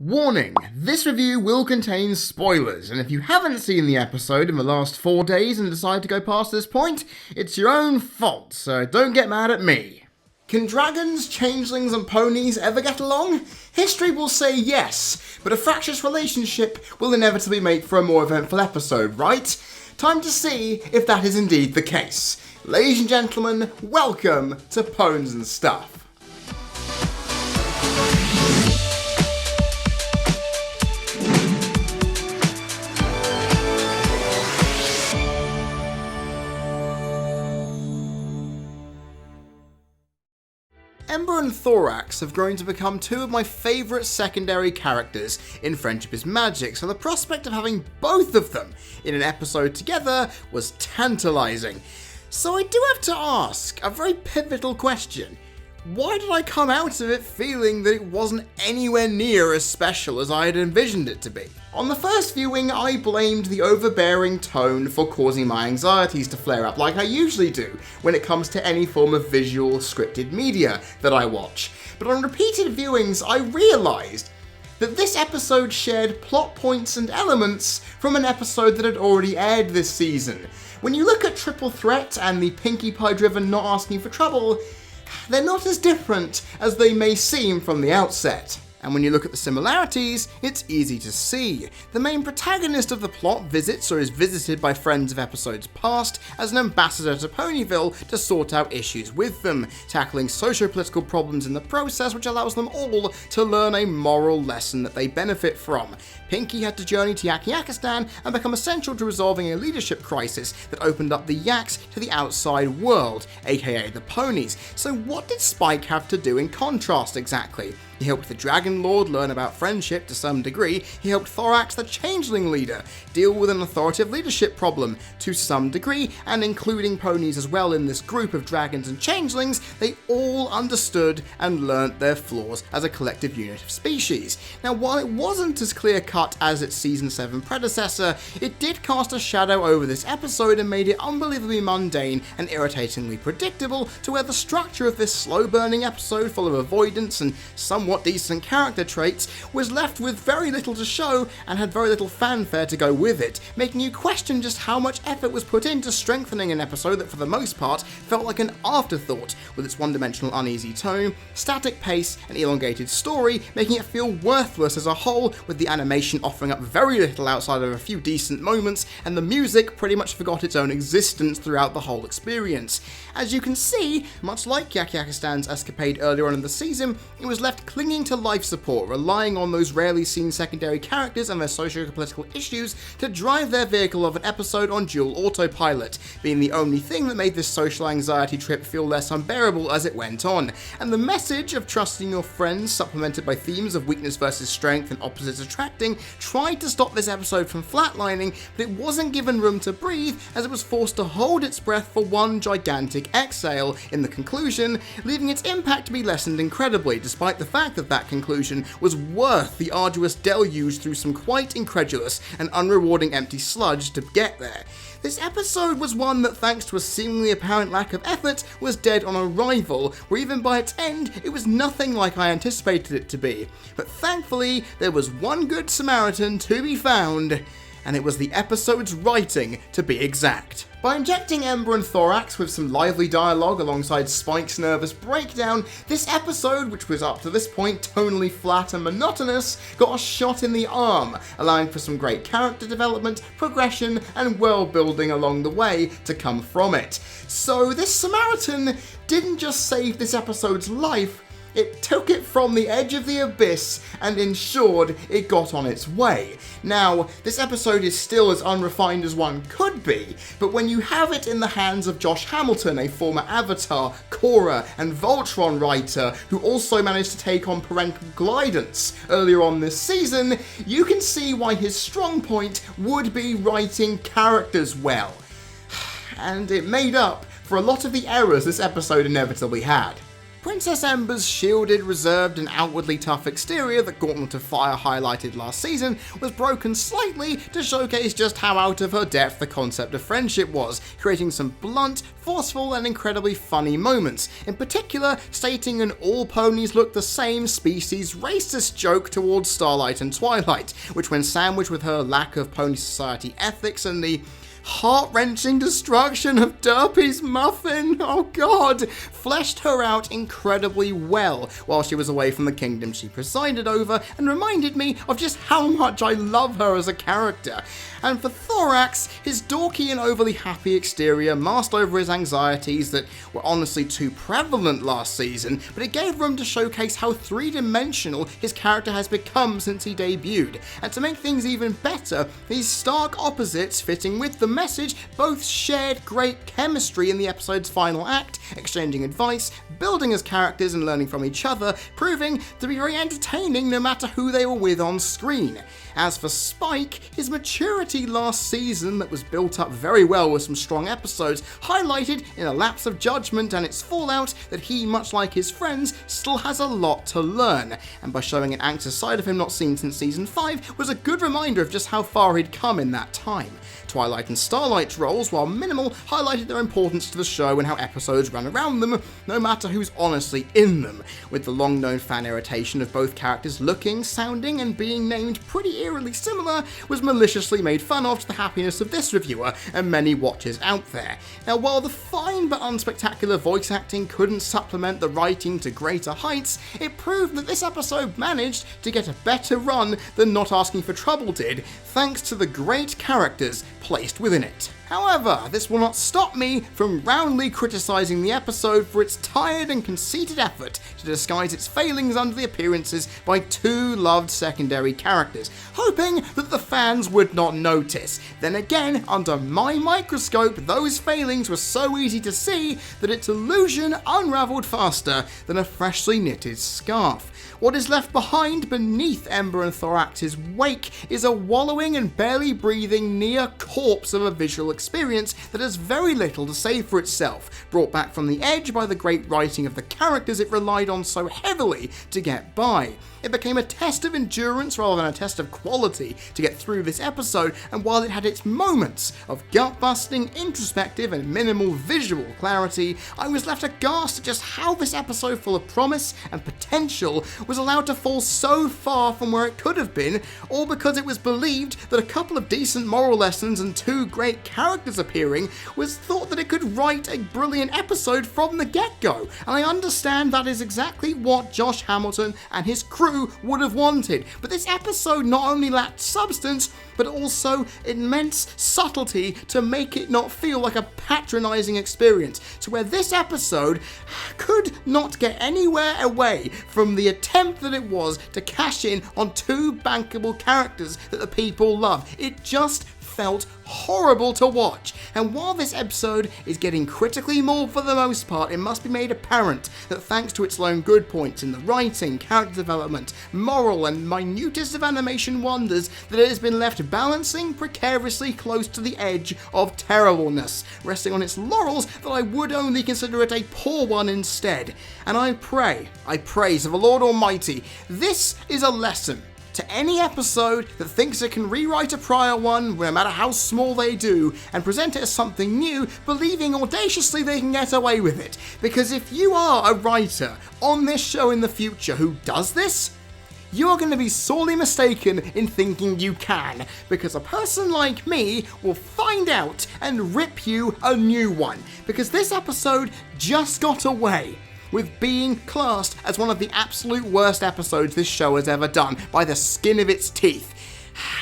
Warning, this review will contain spoilers, and if you haven't seen the episode in the last 4 days and decide to go past this point, it's your own fault, so don't get mad at me. Can dragons, changelings and ponies ever get along? History will say yes, but a fractious relationship will inevitably make for a more eventful episode, right? Time to see if that is indeed the case. Ladies and gentlemen, welcome to PONES N STUFF. Ember and Thorax have grown to become two of my favourite secondary characters in Friendship is Magic, so the prospect of having both of them in an episode together was tantalising. So I do have to ask a very pivotal question. Why did I come out of it feeling that it wasn't anywhere near as special as I had envisioned it to be? On the first viewing, I blamed the overbearing tone for causing my anxieties to flare up like I usually do when it comes to any form of visual scripted media that I watch. But on repeated viewings, I realised that this episode shared plot points and elements from an episode that had already aired this season. When you look at Triple Threat and the Pinkie Pie driven not asking for trouble, they're not as different as they may seem from the outset. And when you look at the similarities, it's easy to see. The main protagonist of the plot visits or is visited by friends of episodes past as an ambassador to Ponyville to sort out issues with them, tackling socio-political problems in the process, which allows them all to learn a moral lesson that they benefit from. Pinkie had to journey to Yakistan and become essential to resolving a leadership crisis that opened up the Yaks to the outside world, aka the ponies. So what did Spike have to do in contrast exactly? He helped the Dragon Lord learn about friendship to some degree. He helped Thorax, the Changeling leader, deal with an authoritative leadership problem to some degree, and including ponies as well in this group of dragons and changelings, they all understood and learnt their flaws as a collective unit of species. Now, while it wasn't as clear-cut as its Season 7 predecessor, it did cast a shadow over this episode and made it unbelievably mundane and irritatingly predictable to where the structure of this slow-burning episode full of avoidance and somewhat decent character traits was left with very little to show and had very little fanfare to go with it, making you question just how much effort was put into strengthening an episode that for the most part felt like an afterthought, with its one-dimensional uneasy tone, static pace and elongated story, making it feel worthless as a whole, with the animation offering up very little outside of a few decent moments, and the music pretty much forgot its own existence throughout the whole experience. As you can see, much like Yakistan's escapade earlier on in the season, it was left clinging to life support, relying on those rarely seen secondary characters and their socio-political issues to drive their vehicle of an episode on dual autopilot, being the only thing that made this social anxiety trip feel less unbearable as it went on. And the message of trusting your friends, supplemented by themes of weakness versus strength and opposites attracting, tried to stop this episode from flatlining, but it wasn't given room to breathe as it was forced to hold its breath for one gigantic exhale in the conclusion, leaving its impact to be lessened incredibly, despite the fact that that conclusion was worth the arduous deluge through some quite incredulous and unrewarding empty sludge to get there. This episode was one that, thanks to a seemingly apparent lack of effort, was dead on arrival, where even by its end, it was nothing like I anticipated it to be. But thankfully, there was one good Samaritan to be found, and it was the episode's writing, to be exact. By injecting Ember and Thorax with some lively dialogue alongside Spike's nervous breakdown, this episode, which was up to this point tonally flat and monotonous, got a shot in the arm, allowing for some great character development, progression, and world building along the way to come from it. So this Samaritan didn't just save this episode's life, it took it from the edge of the abyss and ensured it got on its way. Now, this episode is still as unrefined as one could be, but when you have it in the hands of Josh Hamilton, a former Avatar, Korra, and Voltron writer who also managed to take on parental guidance earlier on this season, you can see why his strong point would be writing characters well. And it made up for a lot of the errors this episode inevitably had. Princess Ember's shielded, reserved and outwardly tough exterior that Gauntlet of Fire highlighted last season was broken slightly to showcase just how out of her depth the concept of friendship was, creating some blunt, forceful and incredibly funny moments, in particular stating an all ponies look the same species racist joke towards Starlight and Twilight, which when sandwiched with her lack of pony society ethics and the heart-wrenching destruction of Derpy's muffin, oh god, fleshed her out incredibly well while she was away from the kingdom she presided over and reminded me of just how much I love her as a character. And for Thorax, his dorky and overly happy exterior masked over his anxieties that were honestly too prevalent last season, but it gave room to showcase how three-dimensional his character has become since he debuted. And to make things even better, these stark opposites fitting with the message both shared great chemistry in the episode's final act, exchanging advice, building as characters and learning from each other, proving to be very entertaining no matter who they were with on screen. As for Spike, his maturity last season that was built up very well with some strong episodes, highlighted in a lapse of judgment and its fallout that he, much like his friends, still has a lot to learn, and by showing an anxious side of him not seen since season 5 was a good reminder of just how far he'd come in that time. Twilight and Starlight's roles, while minimal, highlighted their importance to the show and how episodes ran around them, no matter who's honestly in them, with the long-known fan irritation of both characters looking, sounding, and being named pretty eerily similar was maliciously made fun of to the happiness of this reviewer and many watchers out there. Now, while the fine but unspectacular voice acting couldn't supplement the writing to greater heights, it proved that this episode managed to get a better run than Not Asking for Trouble did, thanks to the great characters placed within it. However, this will not stop me from roundly criticising the episode for its tired and conceited effort to disguise its failings under the appearances by two loved secondary characters, hoping that the fans would not notice. Then again, under my microscope, those failings were so easy to see that its illusion unravelled faster than a freshly knitted scarf. What is left behind beneath Ember and Thorax's wake is a wallowing and barely breathing near corpse of a visual experience that has very little to say for itself, brought back from the edge by the great writing of the characters it relied on so heavily to get by. It became a test of endurance rather than a test of quality to get through this episode, and while it had its moments of gut-busting, introspective and minimal visual clarity, I was left aghast at just how this episode full of promise and potential was allowed to fall so far from where it could have been, all because it was believed that a couple of decent moral lessons and two great characters appearing was thought that it could write a brilliant episode from the get-go, and I understand that is exactly what Josh Hamilton and his crew would have wanted, but this episode not only lacked substance, but also immense subtlety to make it not feel like a patronising experience, to where this episode could not get anywhere away from the attempt that it was to cash in on two bankable characters that the people love. It just felt horrible to watch, and while this episode is getting critically mauled for the most part, it must be made apparent that thanks to its lone good points in the writing, character development, moral and minutest of animation wonders, that it has been left balancing precariously close to the edge of terribleness, resting on its laurels that I would only consider it a poor one instead. And I pray to the Lord Almighty, this is a lesson to any episode that thinks it can rewrite a prior one, no matter how small they do, and present it as something new, believing audaciously they can get away with it. Because if you are a writer on this show in the future who does this, you are going to be sorely mistaken in thinking you can, because a person like me will find out and rip you a new one, because this episode just got away with being classed as one of the absolute worst episodes this show has ever done by the skin of its teeth.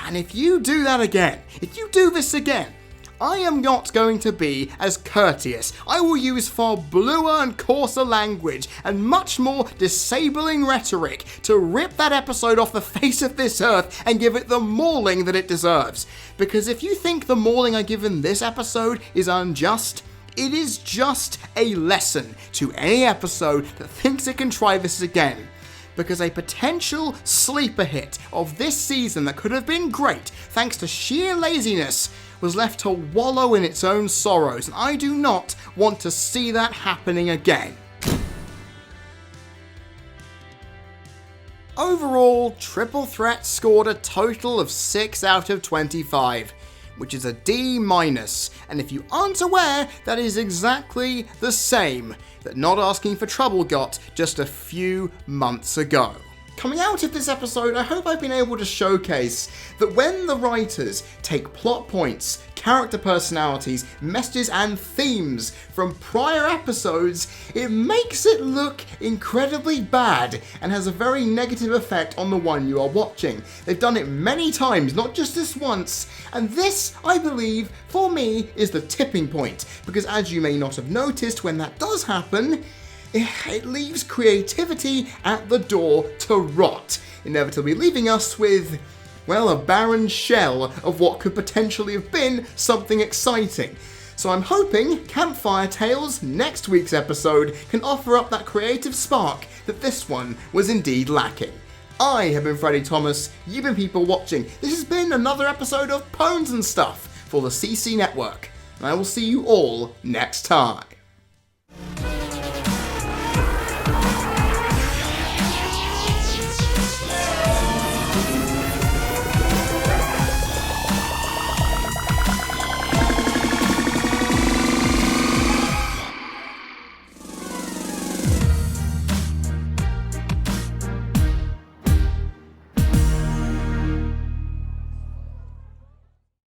And if you do that again, if you do this again, I am not going to be as courteous. I will use far bluer and coarser language and much more disabling rhetoric to rip that episode off the face of this earth and give it the mauling that it deserves. Because if you think the mauling I give in this episode is unjust, it is just a lesson to any episode that thinks it can try this again. Because a potential sleeper hit of this season that could have been great, thanks to sheer laziness, was left to wallow in its own sorrows, and I do not want to see that happening again. overall, Triple Threat scored a total of 6 out of 25, which is a D-, and if you aren't aware, that is exactly the same that Not Asking for Trouble got just a few months ago. Coming out of this episode, I hope I've been able to showcase that when the writers take plot points, character personalities, messages and themes from prior episodes, it makes it look incredibly bad and has a very negative effect on the one you are watching. They've done it many times, not just this once, and this, I believe, for me, is the tipping point, because as you may not have noticed, when that does happen, it leaves creativity at the door to rot, inevitably leaving us with, well, a barren shell of what could potentially have been something exciting. So I'm hoping Campfire Tales, next week's episode, can offer up that creative spark that this one was indeed lacking. I have been Freddie Thomas, you've been people watching. This has been another episode of PONES N STUFF for the CC Network, and I will see you all next time.